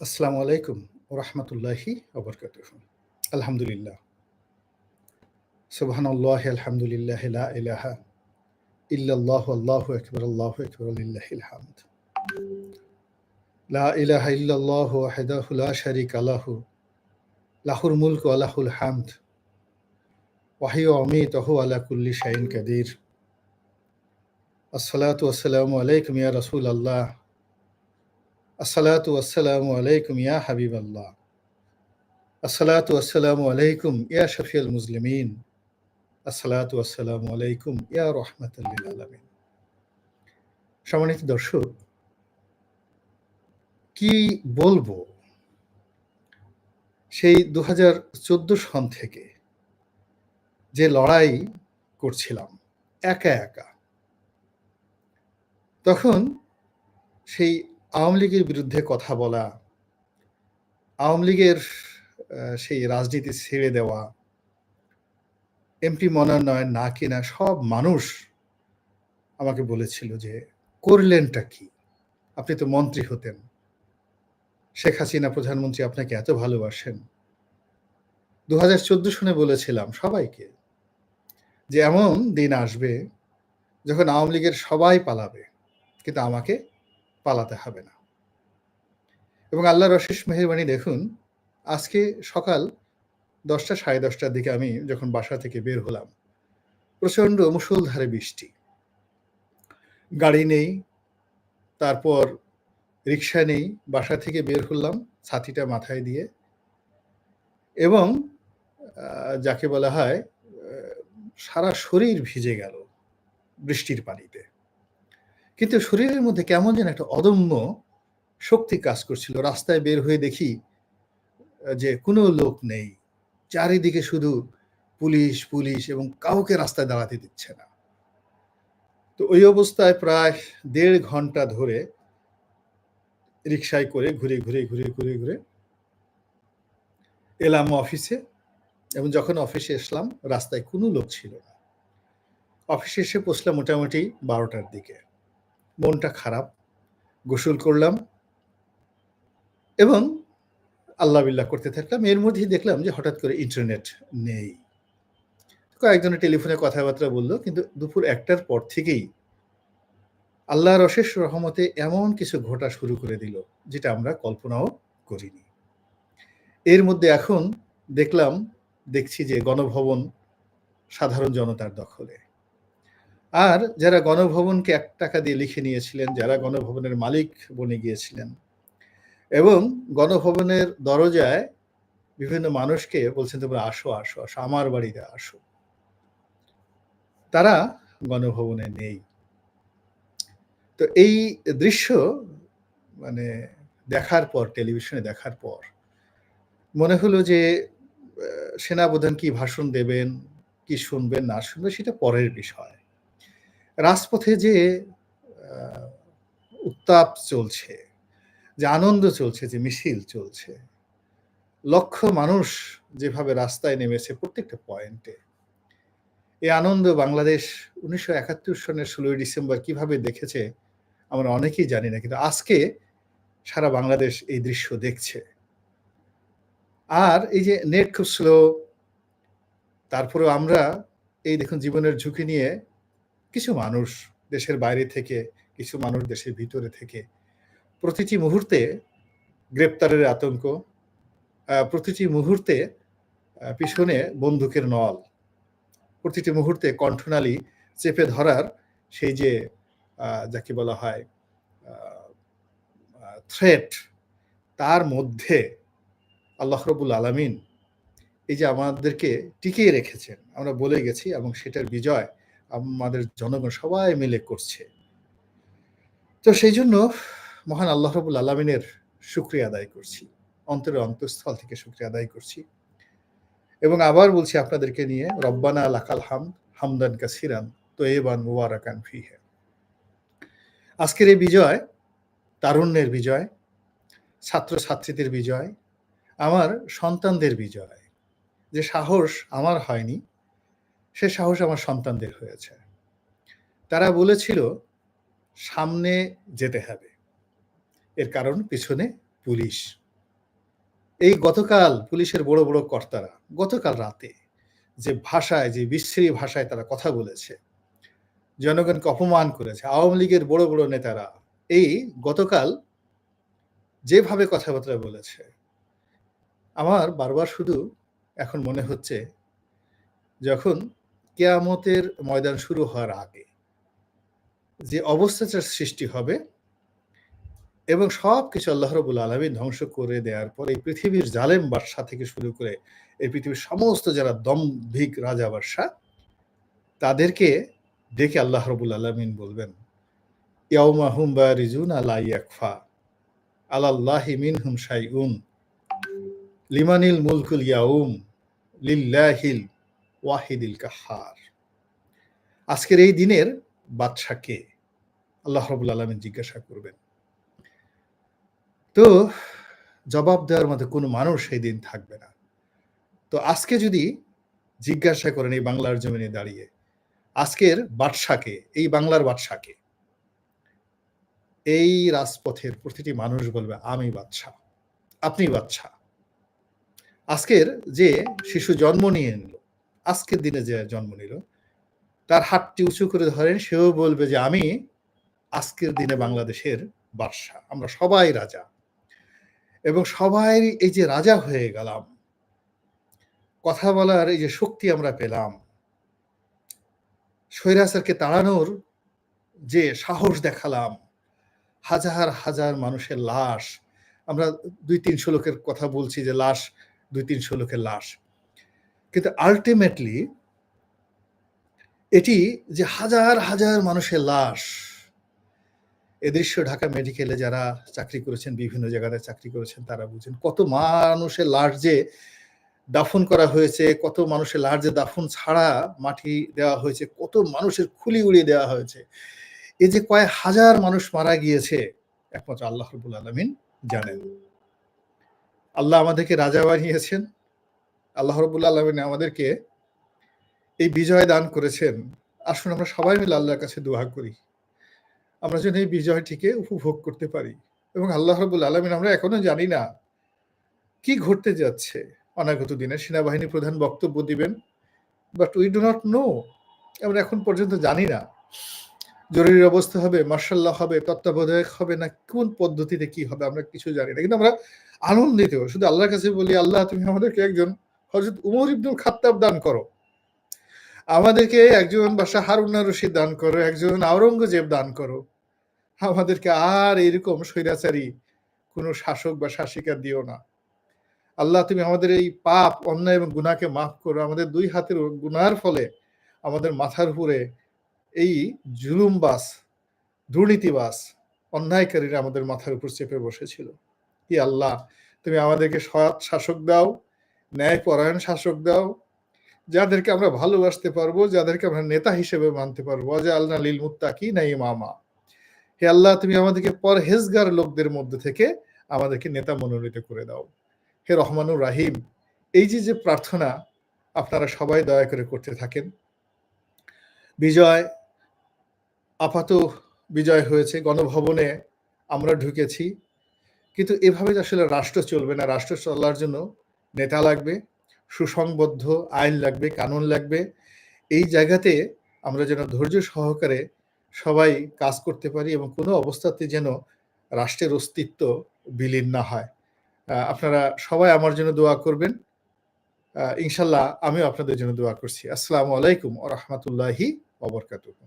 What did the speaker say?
আসসালামু আলাইকুম ওয়া রাহমাতুল্লাহি ওয়া বারাকাতুহু। আলহামদুলিল্লাহ। সুবহানাল্লাহি আলহামদুলিল্লাহি লা ইলাহা ইল্লাল্লাহু আল্লাহু আকবার, আল্লাহু আকবার লিল্লাহিল হামদ। লা ইলাহা ইল্লাল্লাহু ওয়াহদাহু লা শারীকা লাহু, লাহুল মুলকু ওয়া লাহুল হামদ, ওয়া হুয়া ইউমীতু আলা কুল্লি শাইইন কাদির। আসসালাতু ওয়াসসালামু আলাইকুম ইয়া রাসূলাল্লাহ। আসসালাতু ওয়াসসালামু আলাইকুম ইয়া হাবিবাল্লাহ। আসসালাতু ওয়াসসালামু আলাইকুম ইয়া শাফিউল মুজলিমিন। আসসালাতু ওয়াসসালামু আলাইকুম ইয়া রাহমাতাল লিল আলামিন। সম্মানিত দর্শক, কি বলবো? সেই ২০১৪ সন থেকে যে লড়াই করছিলাম একা, একা। তখন সেই আওয়ামী লীগের বিরুদ্ধে কথা বলা, আওয়ামী লীগের সেই রাজনীতি ছেড়ে দেওয়া, এমপি মনোনয়ন না কেনা সব মানুষ আমাকে বলেছিল যে, "করলেনটা কি? আপনি তো মন্ত্রী হতেন। শেখ হাসিনা প্রধানমন্ত্রী আপনাকে এত ভালোবাসেন।" ২০১৪ সনে বলেছিলাম সবাইকে যে, এমন দিন আসবে যখন আওয়ামী লীগের সবাই পালাবে, কিন্তু আমাকে পালাতে হবে না। এবং আল্লাহর অশেষ মেহেরবানি দেখুন, আজকে সকাল ১০টা ১০:৩০টার দিকে আমি যখন বাসা থেকে বের হলাম, প্রচণ্ড মুষলধারে বৃষ্টি। গাড়ি নেই, তারপর রিক্সা নেই, বাসা থেকে বের হলাম ছাতিটা মাথায় দিয়ে এবং যাকে বলা হয় সারা শরীর ভিজে গেল বৃষ্টির পানিতে। কিন্তু শরীরের মধ্যে কেমন যেন একটা অদম্য শক্তি কাজ করছিল। রাস্তায় বের হয়ে দেখি যে কোনো লোক নেই। চারিদিকে শুধু পুলিশ, পুলিশ এবং কাউকে রাস্তায় দাঁড়াতে দিচ্ছে না। তো ওই অবস্থায় প্রায় ১.৫ ঘন্টা ধরে রিক্সায় করে ঘুরে এলাম অফিসে এবং যখন অফিসে আসলাম রাস্তায় কোনো লোক ছিল না। অফিসে এসে পৌঁছলাম মোটামুটি ১২টার দিকে। মনটা খারাপ। গোসল করলাম এবং আল্লাহ বিল্লাহ করতে থাকলাম। এর মধ্যেই দেখলাম যে হঠাৎ করে ইন্টারনেট নেই। কয়েকজনের টেলিফোনে কথাবার্তা বলল, কিন্তু দুপুর ১টার পর থেকেই আল্লাহর অশেষ রহমতে এমন কিছু ঘটা শুরু করে দিল, যেটা আমরা কল্পনাও করিনি। এর মধ্যে এখন দেখছি যে গণভবন সাধারণ জনতার দখলে। আর যারা গণভবনকে ৳১ দিয়ে লিখে নিয়েছিলেন, যারা গণভবনের মালিক বনে গিয়েছিলেন এবং গণভবনের দরজায় বিভিন্ন মানুষকে বলছেন, "তোমরা আসো, আসো, আসো, আমার বাড়িতে আসো।" তারা গণভবনে নেই। তো এই দৃশ্য মানে দেখার পর, টেলিভিশনে দেখার পর মনে হলো যে সেনাপ্রধান কি ভাষণ দেবেন, কি শুনবেন না শুনবেন সেটা পরের বিষয়। রাজপথে যে আ উত্তাপ চলছে, যে আনন্দ চলছে, যে মিছিল চলছে, লক্ষ মানুষ যেভাবে রাস্তায় নেমেছে প্রত্যেকটা পয়েন্টে। এই আনন্দ বাংলাদেশ ১৯৭১ সনের ১৬ই ডিসেম্বর কিভাবে দেখেছে আমরা অনেকেই জানি না। কিন্তু আজকে সারা বাংলাদেশ এই দৃশ্য দেখছে। আর এই যে নেট খুব স্লো, তারপরেও আমরা এই দেখুন জীবনের ঝুঁকি নিয়ে কিছু মানুষ দেশের বাইরে থেকে, কিছু মানুষ দেশের ভিতরে থেকে প্রতিটি মুহূর্তে গ্রেপ্তারের আতঙ্ক, প্রতিটি মুহূর্তে পিছনে বন্দুকের নল, প্রতিটি মুহূর্তে কণ্ঠনালী চেপে ধরার সেই যে যাকে বলা হয় আ আ থ্রেট, তার মধ্যে আল্লাহ রাব্বুল আলামিন এই যে আমাদেরকে টিকিয়ে রেখেছেন, আমরা বলে গেছি এবং সেটার বিজয় আমাদের জনগণ সবাই মিলে করছে। তো সেইজন্য মহান আল্লাহ রাব্বুল আলামিনের শুকরিয়া আদায় করছি। অন্তরের অন্তঃস্থল থেকে শুকরিয়া আদায় করছি। এবং আবার বলছি আপনাদেরকে নিয়ে, রব্বানা লাকাল হামদ হামদান কাসিরান তয়্যিবান মুবারাকান ফিহি। আজকের এই বিজয় তারুণ্যের বিজয়, ছাত্রছাত্রীদের বিজয়, আমার সন্তানদের বিজয়। যে সাহস আমার হয়নি, সে সাহস আমার সন্তানদের হয়েছে। তারা বলেছিল সামনে যেতে হবে। এর কারণ পিছনে পুলিশ। এই গতকাল পুলিশের বড়, বড় কর্তারা গতকাল রাতে যে ভাষায়, যে বিশ্রী ভাষায় তারা কথা বলেছে, জনগণকে অপমান করেছে, আওয়ামী লীগের বড়, বড় নেতারা এই গতকাল যেভাবে কথাবার্তা বলেছে, আমার বারবার শুধু এখন মনে হচ্ছে যখন কিয়ামতের ময়দান শুরু হওয়ার আগে যে অবস্থাটার সৃষ্টি হবে এবং সবকিছু আল্লাহ রাব্বুল আলামিন ধ্বংস করে দেওয়ার পর এই পৃথিবীর জালেম বাদশা থেকে শুরু করে এই পৃথিবীর সমস্ত যারা দম্ভিক রাজা বাদশা তাদেরকে ডেকে আল্লাহ রাব্বুল আলামিন বলবেন, ইয়াউমা হুম বারিজুনা লা ইয়াখফা আলাল্লাহি মিনহুম শাইউন লিমানিল মুলকুল ইয়াউম লিল্লাহিল ওয়াহিদিল কাহ্হার। আজকের এই দিনের বাদশা কে? আল্লাহ রাব্বুল আলামিন জিজ্ঞাসা করবেন। তো জবাব দেওয়ার মতো কোনো মানুষ সেই দিন থাকবে না। তো আজকে যদি জিজ্ঞাসা করেন এই বাংলার জমিনে দাঁড়িয়ে, আজকের বাদশাকে, এই বাংলার বাদশাকে, এই রাজপথের প্রতিটি মানুষ বলবে আমি বাদশা, আপনি বাদশা। আজকের যে শিশু জন্ম নিয়ে নিল, আজকের দিনে যে জন্ম নিল, তার হাতটি উঁচু করে ধরেন, সেও বলবে যে আমি আজকের দিনে বাংলাদেশের বাদশা, আমরা সবাই রাজা। এবং সবাই এই যে রাজা হয়ে গেলাম, কথা বলার এই যে শক্তি আমরা পেলাম, স্বৈরাচারকে তাড়ানোর যে সাহস দেখালাম, হাজার হাজার মানুষের লাশ, আমরা ২-৩০০ লোকের কথা বলছি যে লাশ, ২-৩০০ লোকের লাশ, কিন্তু আলটিমেটলি এটি যে হাজার হাজার মানুষের লাশ। এ দৃশ্য ঢাকা মেডিকেলে যারা চাকরি করেছেন, বিভিন্ন জায়গায় চাকরি করেছেন, তারা বুঝেন কত মানুষের লাশ যে দাফন করা হয়েছে, কত মানুষের লাশ যে দাফন ছাড়া মাটি দেওয়া হয়েছে, কত মানুষের খুলি উড়িয়ে দেওয়া হয়েছে। এই যে কয়েক হাজার মানুষ মারা গিয়েছে, একমাত্র আল্লাহ রাব্বুল আলামিন জানেন। আল্লাহ আমাদেরকে রাজা বানিয়েছেন, আল্লাহ রাব্বুল আলামিন আমাদেরকে এই বিজয় দান করেছেন। আসুন আমরা সবাই মিলে আল্লাহর কাছে দোয়া করি, আমরা যেন এই বিজয়টিকে উপভোগ করতে পারি। এবং আল্লাহ রাব্বুল আলামিন, আমরা এখনো জানি না কি ঘটতে যাচ্ছে অনাগত দিনে। সেনাবাহিনী প্রধান বক্তব্য দিবেন, but we do not know, আমরা এখন পর্যন্ত জানি না জরুরি অবস্থা হবে, মার্শাল ল হবে, তত্ত্বাবধায়ক হবে, না কোন পদ্ধতিতে কি হবে আমরা কিছু জানি না। কিন্তু আমরা আনন্দিত, শুধু আল্লাহর কাছে বলি, আল্লাহ তুমি আমাদেরকে একজন হযরত উমর ইবনুল খাত্তাব দান করো, আমাদেরকে একজন বাদশা হারুন আর রশিদ দান করো, একজন আওরঙ্গজেব দান করো, আমাদেরকে আর এরকম স্বৈরাচারী কোনো শাসক বা শাসিকা দিও না। আল্লাহ তুমি আমাদের এই পাপ, অন্যায় এবং গুনাহকে মাফ করো। আমাদের দুই হাতের গুনার ফলে আমাদের মাথার উপরে এই জুলুমবাজ, দুর্নীতিবাজ, অন্যায়কারীরা আমাদের মাথার উপর চেপে বসেছিল। হে আল্লাহ, তুমি আমাদেরকে সৎ শাসক দাও, ন্যায়পরায়ণ শাসক দাও, যাদেরকে আমরা ভালোবাসতে পারবো, যাদেরকে আমরা নেতা হিসেবে মানতে পারবো। ওয়াজআলনা লিল মুত্তাকিনা ইমামা। হে আল্লাহ, তুমি আমাদেরকে পরহেজগার লোকদের মধ্যে থেকে আমাদেরকে নেতা মনোনীত করে দাও। হে রহমানুর রাহিম, এই যে প্রার্থনা আপনারা সবাই দয়া করে করতে থাকেন। বিজয়, আপাত বিজয় হয়েছে, গণভবনে আমরা ঢুকেছি, কিন্তু এভাবে আসলে রাষ্ট্র চলবে না। রাষ্ট্র চলার জন্য নেতা লাগবে, সুসংবদ্ধ আইন লাগবে, কানুন লাগবে। এই জায়গাতে আমরা যেন ধৈর্য সহকারে সবাই কাজ করতে পারি এবং কোনো অবস্থাতে যেন রাষ্ট্রের অস্তিত্ব বিলীন না হয়। আপনারা সবাই আমার জন্য দোয়া করবেন। ইনশাল্লাহ আমিও আপনাদের জন্য দোয়া করছি। আসসালামু আলাইকুম ওয়া রাহমাতুল্লাহি ওয়া বারাকাতুহু।